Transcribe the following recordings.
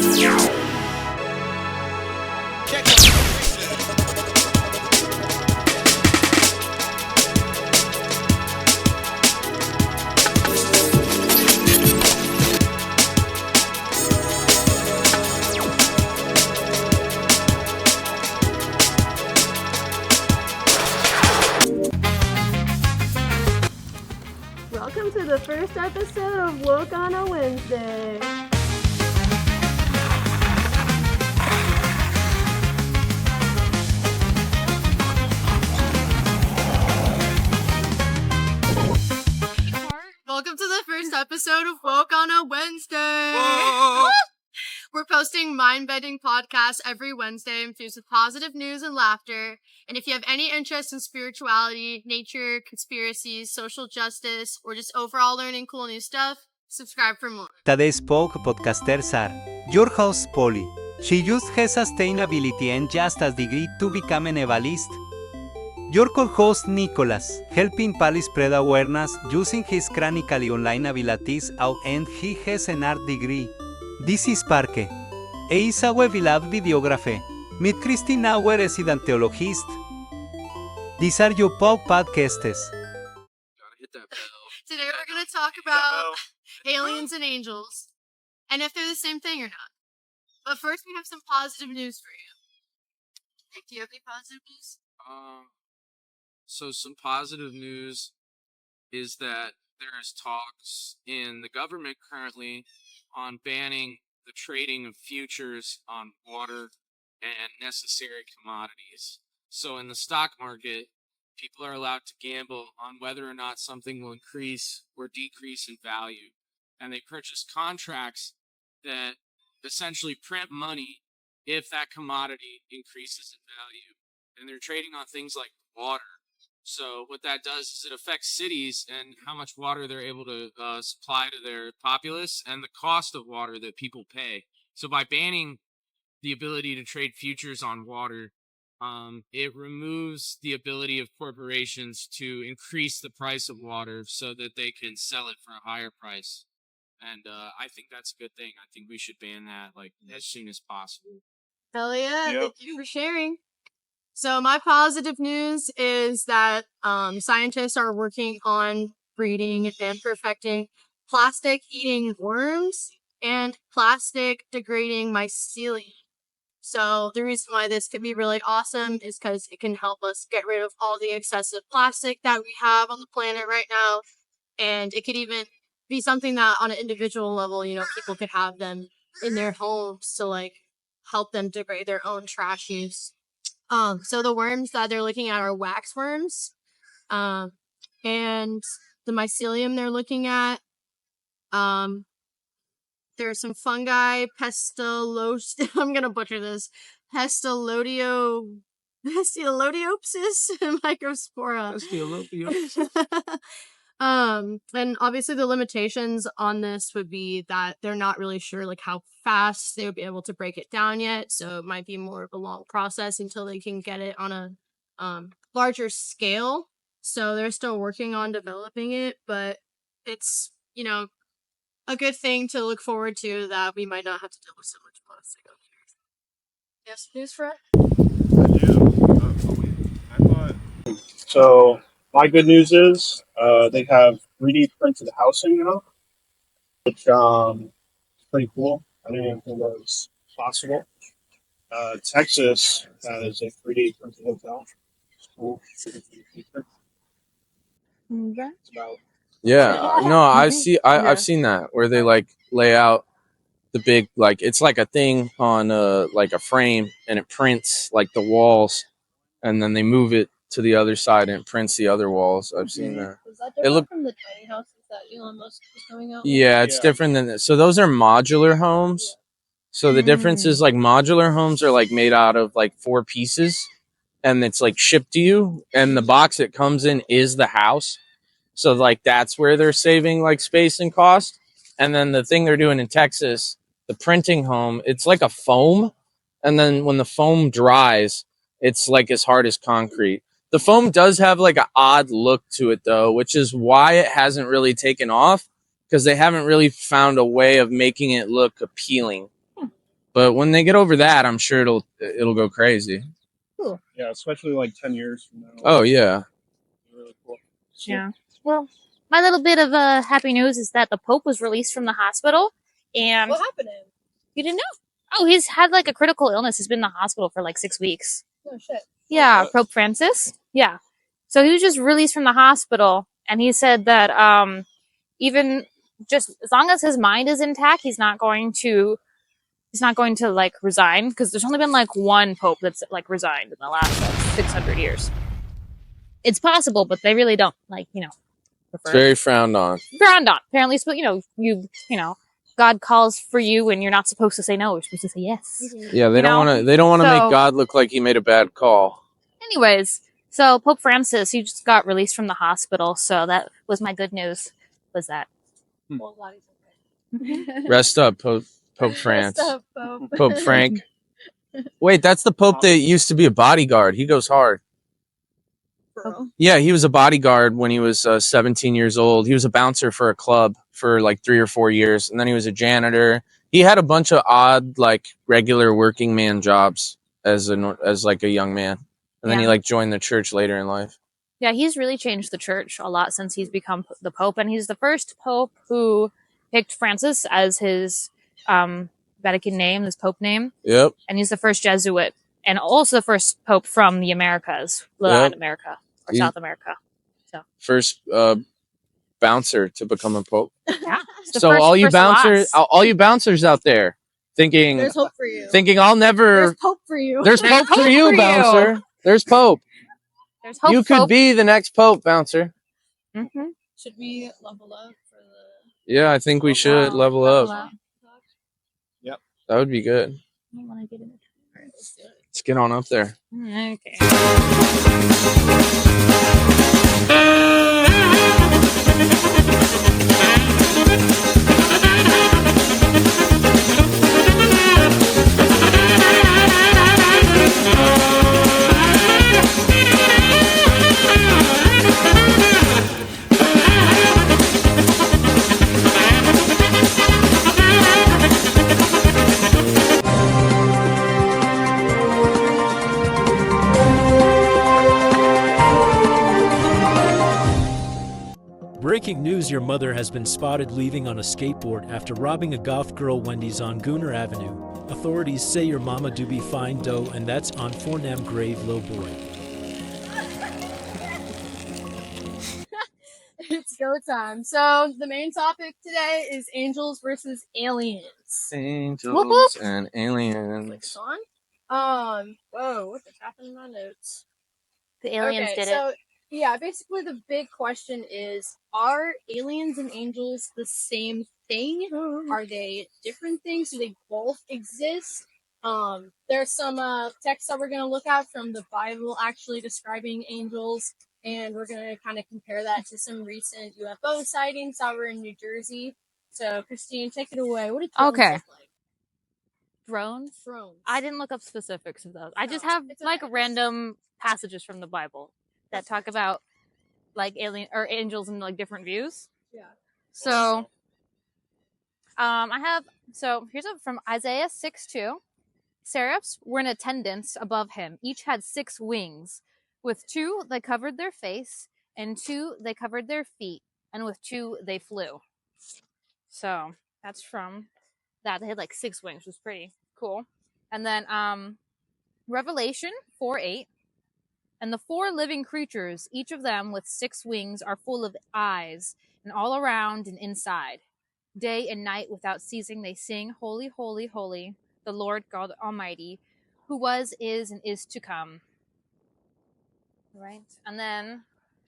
Welcome to the first episode of Woke on a Wednesday. Welcome to the first episode of Woke on a Wednesday. We're posting mind-bending podcasts every Wednesday infused with positive news and laughter. And if you have any interest in spirituality, nature, conspiracies, social justice, or just overall learning cool new stuff, subscribe for more. Today's podcasters are your host Polly. She used her sustainability and justice degree to become an evangelist. Your co-host Nicholas, helping Polly spread awareness using his chronically online abilities, and he has an art degree. This is Parque. E is our beloved videographer. Meet Christine, our resident theologist. These are your podcasters. Gotta hit that bell. Today we're going to talk about aliens and angels, and if they're the same thing or not. But first we have some positive news for you. Do you have any positive news? So some positive news is that there is talks in the government currently on banning the trading of futures on water and necessary commodities. So in the stock market, people are allowed to gamble on whether or not something will increase or decrease in value. And they purchase contracts that essentially print money if that commodity increases in value. And they're trading on things like water. So what that does is it affects cities and how much water they're able to supply to their populace and the cost of water that people pay. So by banning the ability to trade futures on water, it removes the ability of corporations to increase the price of water so that they can sell it for a higher price. And I think that's a good thing. I think we should ban that as soon as possible. Hell yeah, Yep. Thank you for sharing. So my positive news is that scientists are working on breeding and perfecting plastic-eating worms and plastic-degrading mycelium. So the reason why this could be really awesome is because it can help us get rid of all the excessive plastic that we have on the planet right now. And it could even be something that on an individual level, people could have them in their homes to help them degrade their own trash use. So the worms that they're looking at are wax worms. And the mycelium they're looking at, there's some fungi, I'm gonna butcher this, Pestalotiopsis microspora. And obviously the limitations on this would be that they're not really sure how fast they would be able to break it down yet. So it might be more of a long process until they can get it on a larger scale. So they're still working on developing it, but it's, a good thing to look forward to that we might not have to deal with so much plastic up here. Yes, news, Fred? So my good news is they have 3D printed housing now, which is pretty cool. I didn't even think that was possible. Texas has a 3D printed hotel. It's cool. It's about Yeah, no, I've seen that where they lay out the big it's like a thing on a frame and it prints the walls and then they move it to the other side and it prints the other walls. I've seen that. Is that different from the tiny houses that Elon Musk was coming out with? Yeah, it's different than this. So those are modular homes. So the difference is modular homes are made out of 4 pieces and it's shipped to you and the box it comes in is the house. So that's where they're saving space and cost. And then the thing they're doing in Texas, the printing home, it's like a foam. And then when the foam dries, it's as hard as concrete. The foam does have an odd look to it though, which is why it hasn't really taken off because they haven't really found a way of making it look appealing. But when they get over that, I'm sure it'll go crazy. Cool. Yeah, especially like 10 years from now. Oh yeah. Really cool. Yeah. Well, my little bit of happy news is that the Pope was released from the hospital, and What happened to him? you didn't know. Oh, he's had like a critical illness. He's been in the hospital for like 6 weeks. Oh shit. Yeah, What? Pope Francis. Yeah. So he was just released from the hospital, and he said that even just as long as his mind is intact, he's not going to like resign, because there's only been like one pope that's like resigned in the last like 600 years. It's possible, but they really don't It's prefer very frowned on. frowned on. Apparently, you God calls for you, and you're not supposed to say no. You're supposed to say yes. Yeah, they You don't know? want to. They don't want to So- make God look like he made a bad call. Anyways, so Pope Francis, he just got released from the hospital, so that was my good news. Was that? Well, glad he's okay. Rest up, Pope France. Rest up, Pope. Pope Frank. Wait, that's the Pope that used to be a bodyguard. He goes hard. For real? Yeah, he was a bodyguard when he was 17 years old. He was a bouncer for a club for like 3 or 4 years, and then he was a janitor. He had a bunch of odd, like regular working man jobs as like a young man, and then he Yeah. like joined the church later in life. Yeah, he's really changed the church a lot since he's become the Pope, and he's the first Pope who picked Francis as his Vatican name, his Pope name, Yep. and he's the first Jesuit, and also the first Pope from the Americas, Latin America or He- South America. First bouncer to become a pope. Yeah. He's the So first- all you first bouncers, last. all you bouncers out there, thinking There's hope for you. I'll never. There's hope for you. There's Pope for you, for you. bouncer. There's Pope. There's hope. You could Pope. be the next Pope, bouncer. Mm-hmm. Should we level up for the? Yeah, I think we should level up. Yep. That would be good. I want to get in Let's get on up there. Okay. Breaking news: your mother has been spotted leaving on a skateboard after robbing a goth girl Wendy's on Gooner Avenue. Authorities say your mama do be fine dough, and that's on Fornam Grave, Low Boy. It's go time. So the main topic today is angels versus aliens. Angels Whoop. and aliens. Clicks on. Whoa, what just happened in my notes? The aliens Okay, did so, it. Yeah, basically the big question is, are aliens and angels the same thing? Are they different things? Do they both exist? There's some texts that we're going to look at from the Bible actually describing angels, and we're going to kind of compare that to some recent UFO sightings that were in New Jersey. So, Christine, take it away. What did drones Okay. look like? Drones? Drones. I didn't look up specifics of those. I just No, have it's like okay. random passages from the Bible that talk about like alien or angels in like different views. Yeah. So here's from Isaiah 6:2. Seraphs were in attendance above him. Each had 6 wings. With 2 they covered their face, and 2 they covered their feet, and with 2 they flew. So that's from that. They had like 6 wings, which was pretty cool. And then Revelation 4:8. And the 4 living creatures, each of them with 6 wings, are full of eyes, and all around and inside. Day and night without ceasing they sing, Holy, holy, holy, the Lord God Almighty, who was, is, and is to come. Right? And then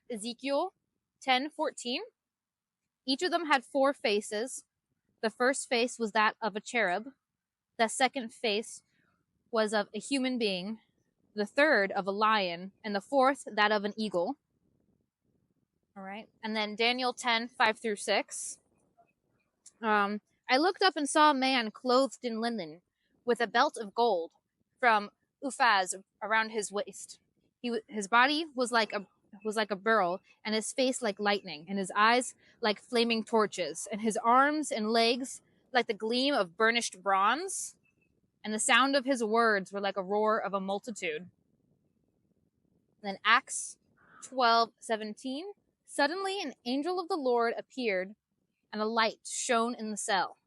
Ezekiel 10:14. Each of them had 4 faces. The first face was that of a cherub. The second face was of a human being. The third of a lion, and the fourth that of an eagle. All right. And then Daniel 10:5-6. I looked up and saw a man clothed in linen, with a belt of gold from Uphaz around his waist. His body was like a beryl, and his face like lightning, and his eyes like flaming torches, and his arms and legs like the gleam of burnished bronze, and the sound of his words were like a roar of a multitude. Then Acts 12:17. Suddenly an angel of the Lord appeared, and a light shone in the cell.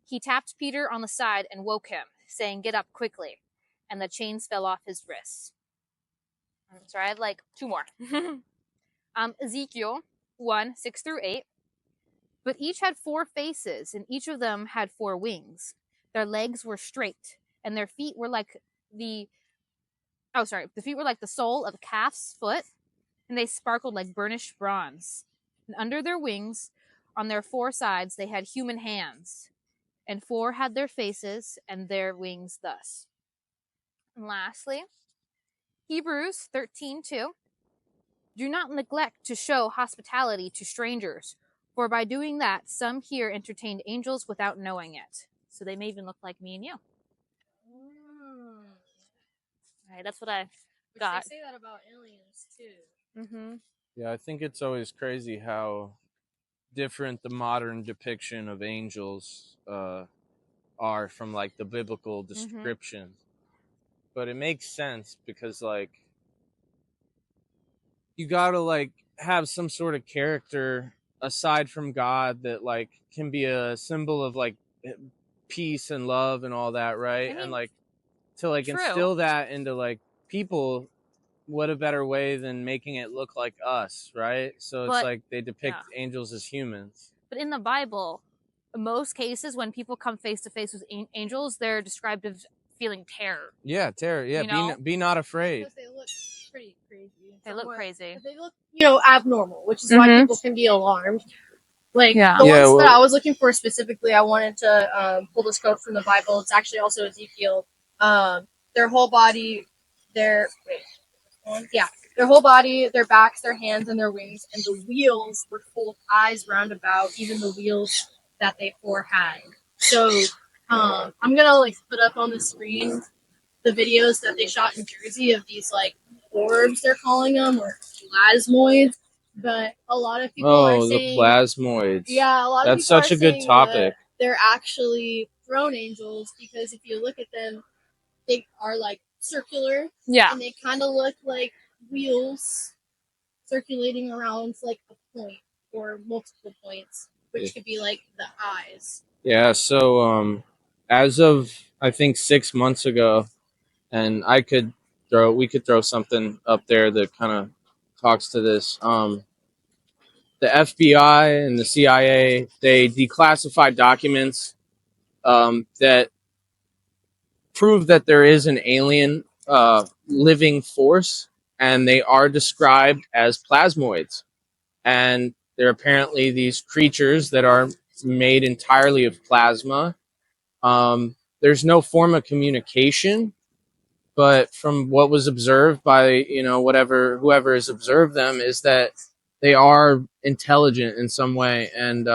He tapped Peter on the side and woke him, saying, "Get up quickly." And the chains fell off his wrists. Sorry, I have like two more. Ezekiel 1:6-8. But each had 4 faces, and each of them had 4 wings. Their legs were straight, and their feet were like the feet were like the sole of a calf's foot, and they sparkled like burnished bronze. And under their wings, on their 4 sides, they had human hands, and 4 had their faces and their wings thus. And lastly, Hebrews 13:2. Do not neglect to show hospitality to strangers, for by doing that, some here entertained angels without knowing it. So they may even look like me and you. All right, that's what I got. They say that about aliens too. Mm-hmm. Yeah, I think it's always crazy how different the modern depiction of angels are from like the biblical description. But it makes sense because like you gotta like have some sort of character aside from God that like can be a symbol of like peace and love and all that, right? I mean, and like to like true. instill that into like people, what a better way than making it look like us, right? So it's like they depict angels as humans. But in the Bible, in most cases when people come face to face with angels, they're described as feeling terror. Yeah, terror. Yeah, You know? be not afraid. Because they look pretty crazy. They look crazy. They look, abnormal, which is why people can be alarmed. Like, the ones that I was looking for specifically, I wanted to pull this quote from the Bible. It's actually also Ezekiel. Their whole body, their whole body, their backs, their hands, and their wings, and the wheels were full of eyes round about, even the wheels that they 4 had. So, I'm gonna like put up on the screen the videos that they shot in Jersey of these like orbs, they're calling them, or plasmoids. But a lot of people are saying the plasmoids. Yeah, a lot of That's people such are a good saying topic. that they're actually throne angels because if you look at them, they are like circular. Yeah. And they kind of look like wheels circulating around like a point or multiple points, which could be like the eyes. Yeah, so as of I think 6 months ago, and we could throw something up there that kind of talks to this. The FBI and the CIA, they declassified documents that prove that there is an alien living force, and they are described as plasmoids. And they're apparently these creatures that are made entirely of plasma. There's no form of communication, but from what was observed by whoever has observed them is that they are intelligent in some way. And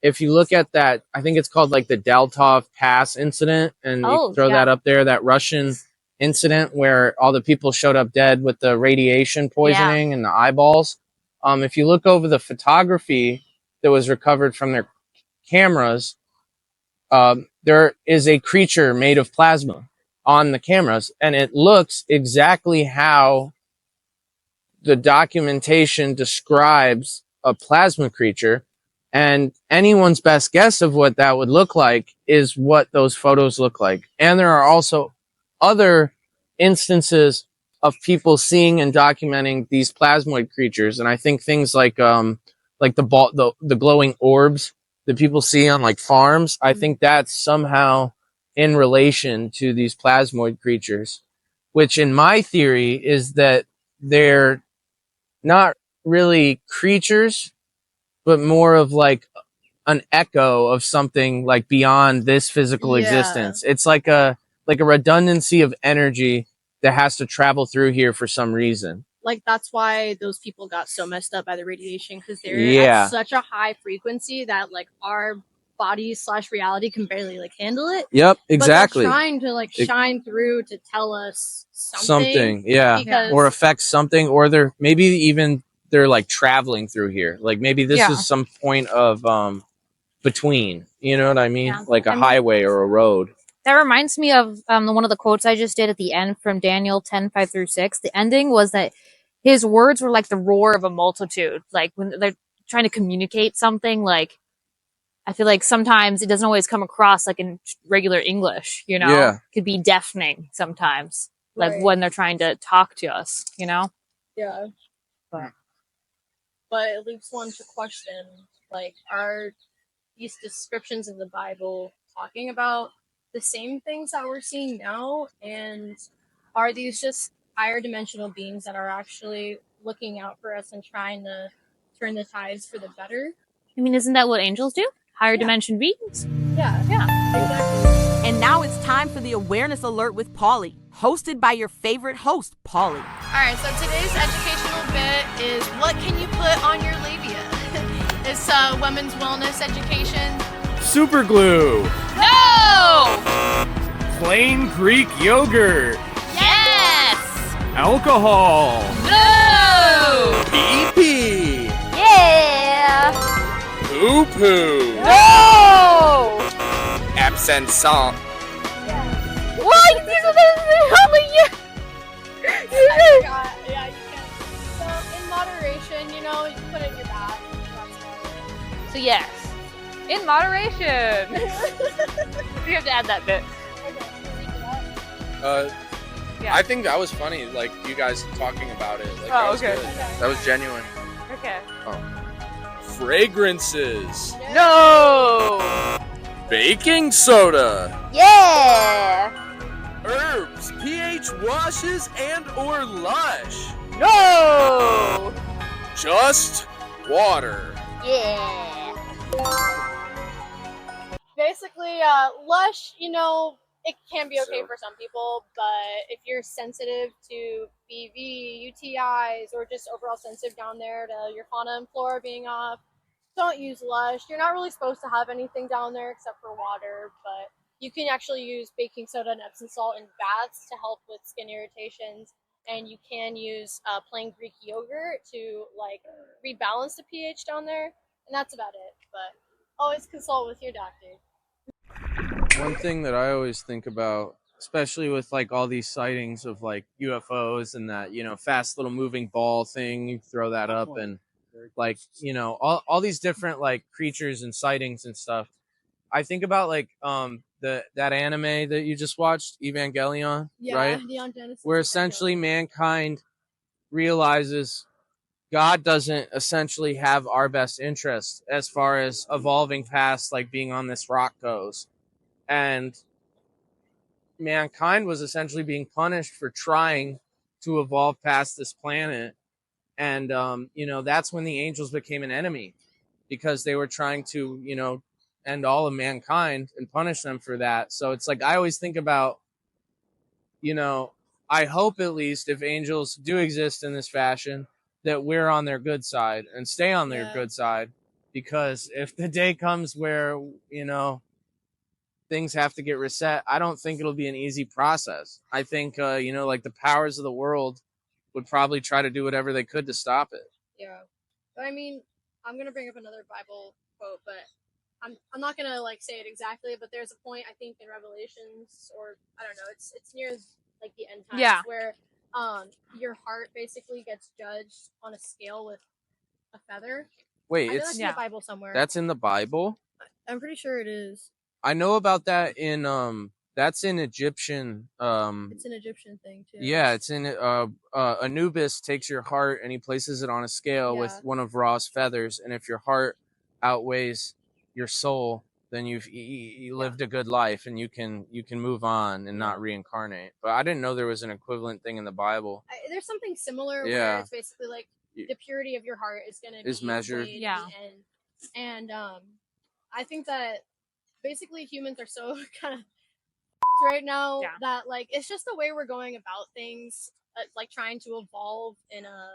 if you look at that, I think it's called like the Deltov Pass incident, and you throw that up there, that Russian incident where all the people showed up dead with the radiation poisoning and the eyeballs. If you look over the photography that was recovered from their cameras, there is a creature made of plasma on the cameras, and it looks exactly how the documentation describes a plasma creature. And anyone's best guess of what that would look like is what those photos look like. And there are also other instances of people seeing and documenting these plasmoid creatures. And I think things like the glowing orbs that people see on like farms, I think that's somehow in relation to these plasmoid creatures, which in my theory is that they're not really creatures, but more of like an echo of something like beyond this physical existence. It's like a redundancy of energy that has to travel through here for some reason. Like that's why those people got so messed up by the radiation, because they're at such a high frequency that like our body/reality can barely like handle it. Yep, exactly. But they're trying to like shine through to tell us something. Or affect something, or they're like traveling through here. Like maybe this is some point of between, you know what I mean? Like a highway or a road. That reminds me of one of the quotes I just did at the end from Daniel 10:5-6. The ending was that his words were like the roar of a multitude. Like when they're trying to communicate something, like I feel like sometimes it doesn't always come across like in regular English, you know? Yeah. It could be deafening sometimes, like Right. when they're trying to talk to us, you know? Yeah. But it leaves one to question, like, are these descriptions in the Bible talking about the same things that we're seeing now? And are these just higher dimensional beings that are actually looking out for us and trying to turn the tides for the better? I mean, isn't that what angels do? Higher Yeah. dimension beings? Yeah, Exactly. And now it's time for the Awareness Alert with Polly, hosted by your favorite host, Polly. Alright, so today's educational bit is what can you put on your labia? It's women's wellness education. Super glue. No! Plain Greek yogurt. Yes! Alcohol. No! Pee-pee. Yeah! Poo-poo. No! Absent salt. What? These are only you. Yeah, you can. So, in moderation, you know, you can put it in your bag. That's about it. So yes, in moderation. You have to add that bit. Yeah. I think that was funny, like you guys talking about it. Like, Oh, that was okay. good. That was genuine. Okay. Fragrances. No. Baking soda. Yeah. Herbs, pH washes, and or lush. No. Just water. Yeah. Basically, Lush, you know, it can be okay for some people, but if you're sensitive to BV, UTIs, or just overall sensitive down there to your fauna and flora being off, don't use Lush. You're not really supposed to have anything down there except for water, but you can actually use baking soda and Epsom salt in baths to help with skin irritations, and you can use plain Greek yogurt to like rebalance the pH down there, and that's about it. But always consult with your doctor. One thing that I always think about, especially with like all these sightings of like UFOs and that, you know, fast little moving ball thing, you throw that up and like, you know, all these different like creatures and sightings and stuff. I think about like that anime that you just watched, Evangelion, right? Neon Genesis. Where essentially mankind realizes God doesn't essentially have our best interest as far as evolving past like being on this rock goes. And mankind was essentially being punished for trying to evolve past this planet. And, you know, that's when the angels became an enemy because they were trying to, you know, end all of mankind and punish them for that. So it's like I always think about, you know, I hope at least if angels do exist in this fashion, that we're on their good side and stay on their good side. Because if the day comes where, you know, things have to get reset, I don't think it'll be an easy process. I think, you know, like the powers of the world would probably try to do whatever they could to stop it. Yeah, but I mean, I'm gonna bring up another Bible quote, but I'm not gonna like say it exactly. But there's a point I think in Revelations, or I don't know, it's near like the end times, Yeah. where your heart basically gets judged on a scale with a feather. Wait, I know it's that's in the Bible somewhere. that's in the Bible? I'm pretty sure it is. I know about that in that's in Egyptian It's an Egyptian thing too. yeah, it's in Anubis takes your heart and he places it on a scale with one of Ra's feathers, and if your heart outweighs your soul, then you lived a good life and you can move on and not reincarnate. But I didn't know there was an equivalent thing in the Bible. There's something similar where Yeah. it's basically like the purity of your heart is gonna Is be measured. weighed Yeah. at the end. And I think that basically humans are so kind of right now that like it's just the way we're going about things, like trying to evolve in a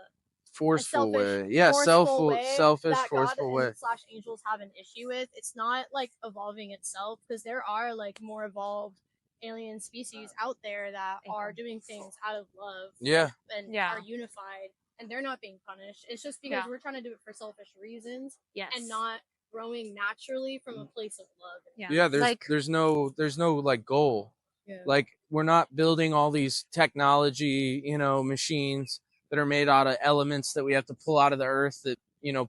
Forceful selfish, way. Yeah, forceful selfish, that forceful God way. and slash angels have an issue with. It's not like evolving itself, because there are like more evolved alien species out there that are doing things out of love. Yeah. And are unified, and they're not being punished. It's just because we're trying to do it for selfish reasons, Yes. and not growing naturally from a place of love. Yeah, there's no like goal. Yeah. Like we're not building all these technology, machines that are made out of elements that we have to pull out of the earth that,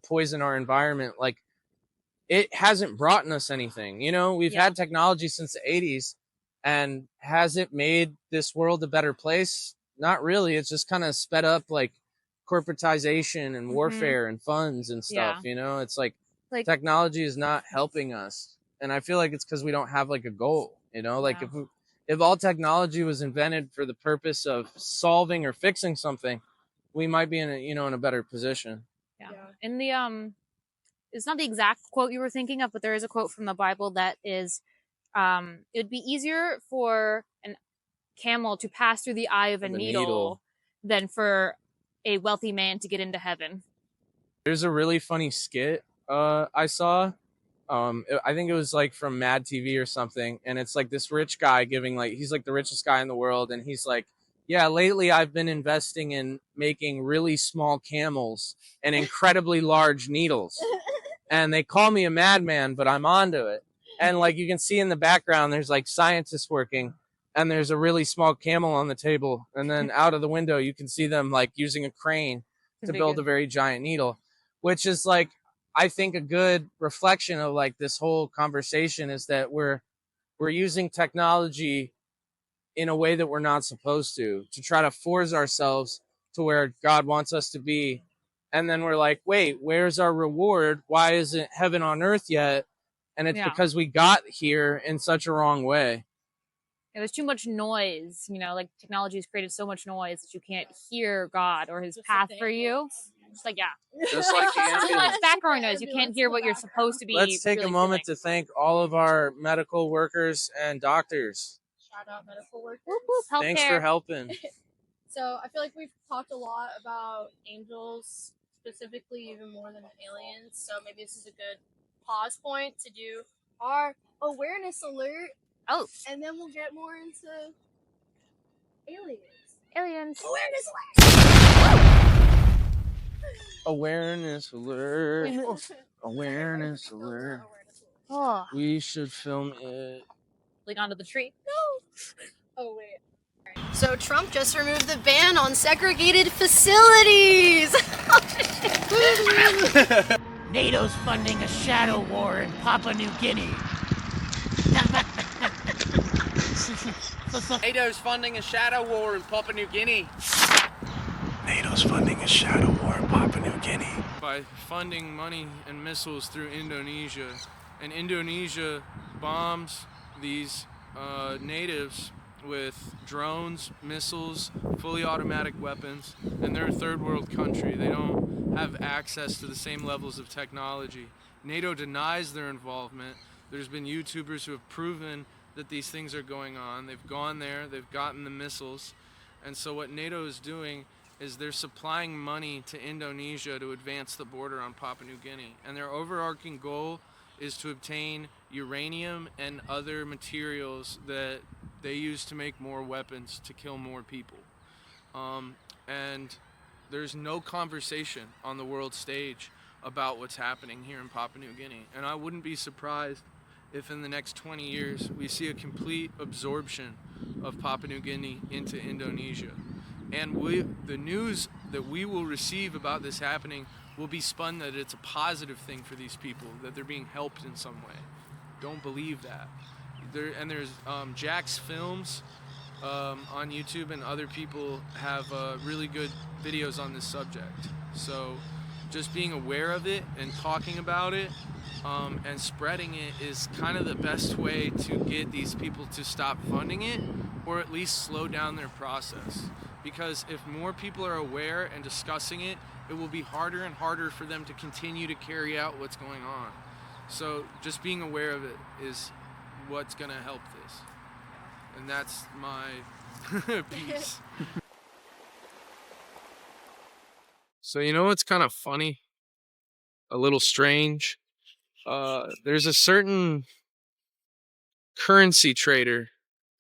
poison our environment. Like it hasn't brought us anything. We've had technology since the 80s, and has it made this world a better place? Not really. It's just kind of sped up like corporatization and warfare and funds and stuff. It's like technology is not helping us, and I feel like it's because we don't have like a goal. Like if all technology was invented for the purpose of solving or fixing something, we might be in a better position. In the it's not the exact quote you were thinking of, but there is a quote from the Bible that is, it would be easier for a camel to pass through the eye of a needle than for a wealthy man to get into heaven. There's a really funny skit I saw. I think it was like from Mad TV or something, and it's like this rich guy giving he's like the richest guy in the world, and he's like, yeah, lately I've been investing in making really small camels and incredibly large needles. And they call me a madman, but I'm onto it. And like you can see in the background, there's like scientists working, and there's a really small camel on the table. And then out of the window, you can see them like using a crane to build a very giant needle, which is like, I think a good reflection of like this whole conversation is that we're using technology in a way that we're not supposed to try to force ourselves to where God wants us to be. And then we're like, wait, where's our reward? Why isn't heaven on earth yet? And it's because we got here in such a wrong way. There's too much noise, like technology has created so much noise that you can't hear God or his path for you. It's like, just like the ambulance. Background noise. You can't hear what you're supposed to be. Let's take a moment to thank all of our medical workers and doctors. Shout out medical workers. Whoop, whoop, Thanks for helping. So I feel like we've talked a lot about angels, specifically even more than aliens. So maybe this is a good pause point to do our awareness alert. Oh. And then we'll get more into aliens. Aliens. Awareness alert! Awareness alert. Awareness alert. Oh. We should film it. Like onto the tree. No. Oh, wait. So Trump just removed the ban on segregated facilities. NATO's funding a shadow war in Papua New Guinea. NATO's funding a shadow war in Papua New Guinea. NATO's funding a shadow war in Papua New Guinea. By funding money and missiles through Indonesia, and Indonesia bombs these natives with drones, missiles, fully automatic weapons, and they're a third world country. They don't have access to the same levels of technology. NATO denies their involvement. There's been YouTubers who have proven that these things are going on. They've gone there, they've gotten the missiles, and so what NATO is doing is they're supplying money to Indonesia to advance the border on Papua New Guinea, and their overarching goal is to obtain uranium and other materials that they use to make more weapons to kill more people. And there's no conversation on the world stage about what's happening here in Papua New Guinea. And I wouldn't be surprised if in the next 20 years we see a complete absorption of Papua New Guinea into Indonesia. And the news that we will receive about this happening will be spun that it's a positive thing for these people, that they're being helped in some way. Don't believe that. There's Jack's Films on YouTube, and other people have really good videos on this subject. So just being aware of it and talking about it and spreading it is kind of the best way to get these people to stop funding it, or at least slow down their process. Because if more people are aware and discussing it, it will be harder and harder for them to continue to carry out what's going on. So just being aware of it is what's going to help this. And that's my piece. So you know what's kind of funny? A little strange? There's a certain currency trader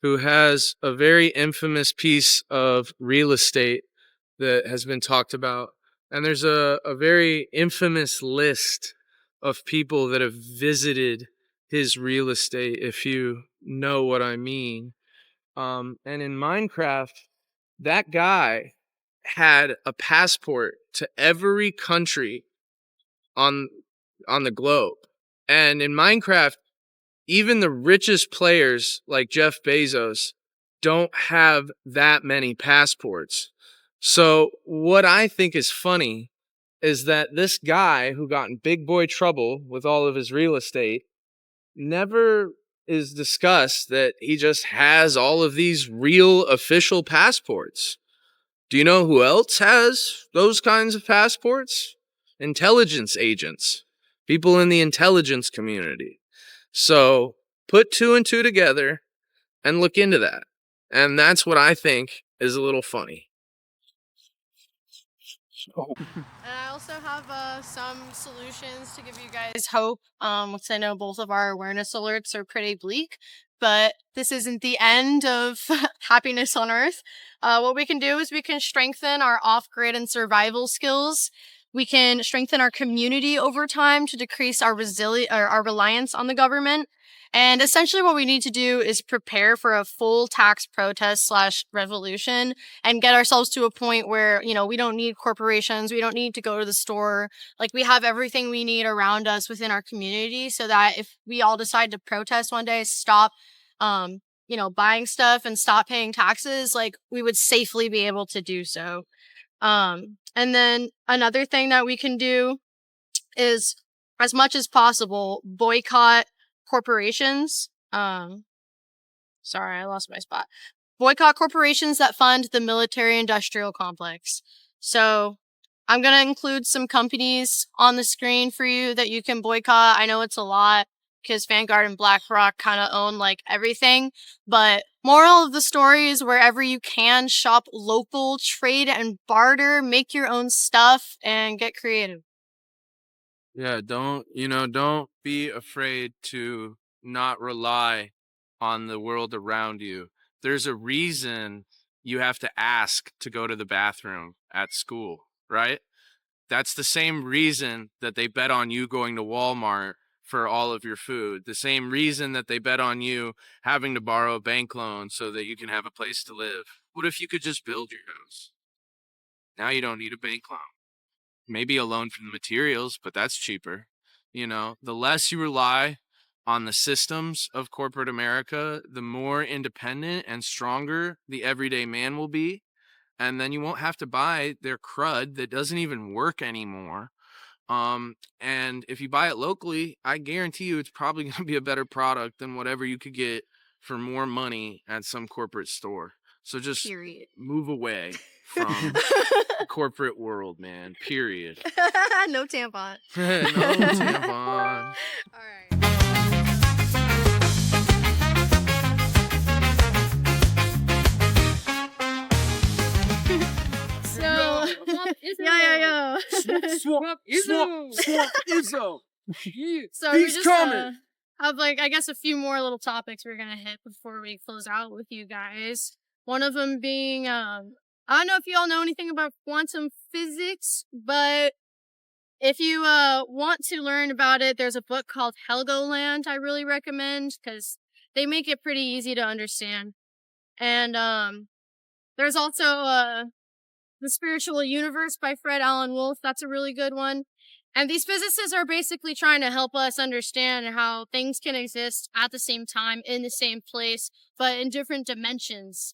who has a very infamous piece of real estate that has been talked about. And there's a very infamous list of people that have visited his real estate, if you know what I mean. And in Minecraft, that guy had a passport to every country on the globe. And in Minecraft, even the richest players like Jeff Bezos don't have that many passports. So what I think is funny is that this guy who got in big boy trouble with all of his real estate never is discussed that he just has all of these real official passports. Do you know who else has those kinds of passports? Intelligence agents, people in the intelligence community. So put two and two together and look into that. And that's what I think is a little funny. And I also have some solutions to give you guys hope, because I know both of our awareness alerts are pretty bleak, but this isn't the end of happiness on Earth. What we can do is we can strengthen our off-grid and survival skills. We can strengthen our community over time to decrease our reliance on the government. And essentially what we need to do is prepare for a full tax protest / revolution and get ourselves to a point where, we don't need corporations. We don't need to go to the store. Like, we have everything we need around us within our community, so that if we all decide to protest one day, stop, buying stuff and stop paying taxes, like, we would safely be able to do so. And then another thing that we can do is, as much as possible, boycott corporations. Sorry, I lost my spot. Boycott corporations that fund the military-industrial complex. So I'm going to include some companies on the screen for you that you can boycott. I know it's a lot because Vanguard and BlackRock kind of own like everything. But moral of the story is, wherever you can, shop local, trade and barter, make your own stuff, and get creative. Yeah, don't be afraid to not rely on the world around you. There's a reason you have to ask to go to the bathroom at school, right? That's the same reason that they bet on you going to Walmart for all of your food. The same reason that they bet on you having to borrow a bank loan so that you can have a place to live. What if you could just build your house? Now you don't need a bank loan. Maybe a loan for the materials, but that's cheaper. The less you rely on the systems of corporate America, the more independent and stronger the everyday man will be. And then you won't have to buy their crud that doesn't even work anymore. And if you buy it locally, I guarantee you it's probably going to be a better product than whatever you could get for more money at some corporate store. So just move away from the corporate world, man. Period. No tampon. No tampon. All right. So, yo. Swamp Izzo. So we just have I guess a few more little topics we're gonna hit before we close out with you guys. One of them being, I don't know if you all know anything about quantum physics, but if you want to learn about it, there's a book called Helgoland I really recommend, because they make it pretty easy to understand. And there's also The Spiritual Universe by Fred Alan Wolf. That's a really good one. And these physicists are basically trying to help us understand how things can exist at the same time, in the same place, but in different dimensions.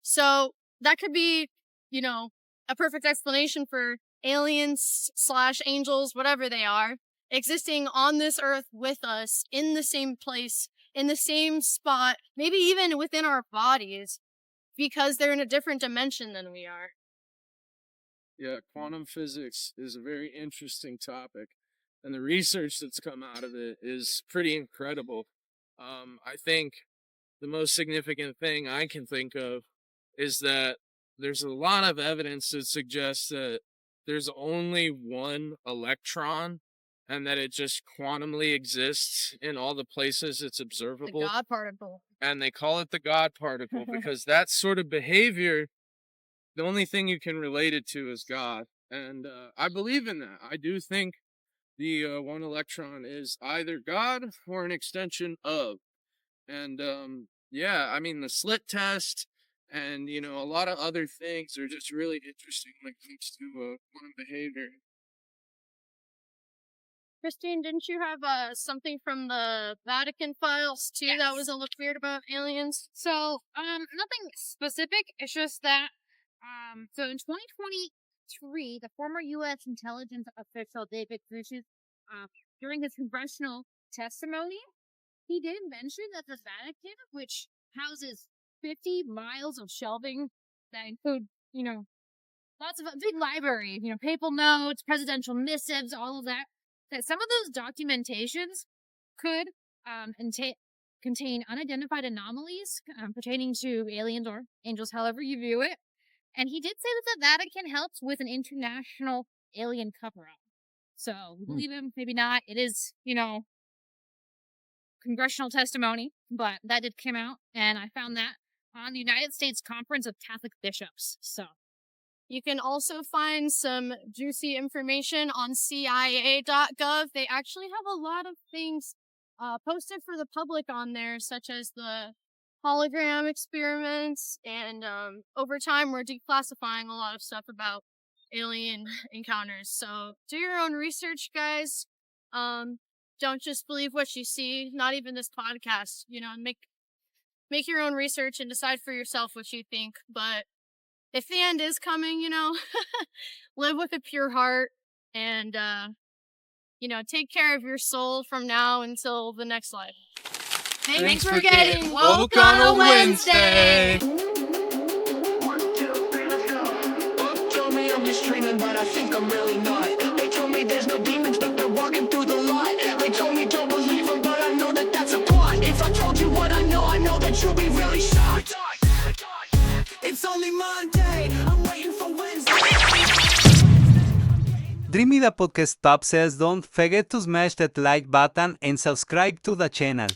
So that could be, a perfect explanation for aliens / angels, whatever they are, existing on this earth with us, in the same place, in the same spot, maybe even within our bodies, because they're in a different dimension than we are. Yeah, quantum physics is a very interesting topic, and the research that's come out of it is pretty incredible. I think the most significant thing I can think of is that there's a lot of evidence that suggests that there's only one electron and that it just quantumly exists in all the places it's observable. The God particle. And they call it the God particle because that sort of behavior, the only thing you can relate it to is God. And I believe in that. I do think the one electron is either God or an extension of. And yeah, I mean the slit test and a lot of other things are just really interesting when it comes to quantum behavior. Christine, didn't you have something from the Vatican files too that was a little weird about aliens? So, nothing specific. It's just that, so in 2023, the former U.S. intelligence official David Grush, during his congressional testimony, he did mention that the Vatican, which houses 50 miles of shelving that include, lots of a big library, papal notes, presidential missives, all of that, that some of those documentations could contain unidentified anomalies pertaining to aliens or angels, however you view it. And he did say that the Vatican helps with an international alien cover-up. So, believe him, maybe not. It is, congressional testimony, but that did come out, and I found that on the United States Conference of Catholic Bishops. So you can also find some juicy information on CIA.gov. They actually have a lot of things posted for the public on there, such as the hologram experiments, and over time we're declassifying a lot of stuff about alien encounters. So do your own research, guys. Don't just believe what you see, not even this podcast. Make your own research and decide for yourself what you think. But if the end is coming, live with a pure heart and, take care of your soul from now until the next life. Thanks for getting woke on a Wednesday. Told me I'm just dreaming, but I think I'm really not. They told me there's no demons, but they're walking through the lot. They told me don't believe them, but I know that that's a plot. If I told you what I know that you'll be really shocked. It's only Monday, I'm waiting for Wednesday. Dreamy the podcast top says don't forget to smash that like button and subscribe to the channel.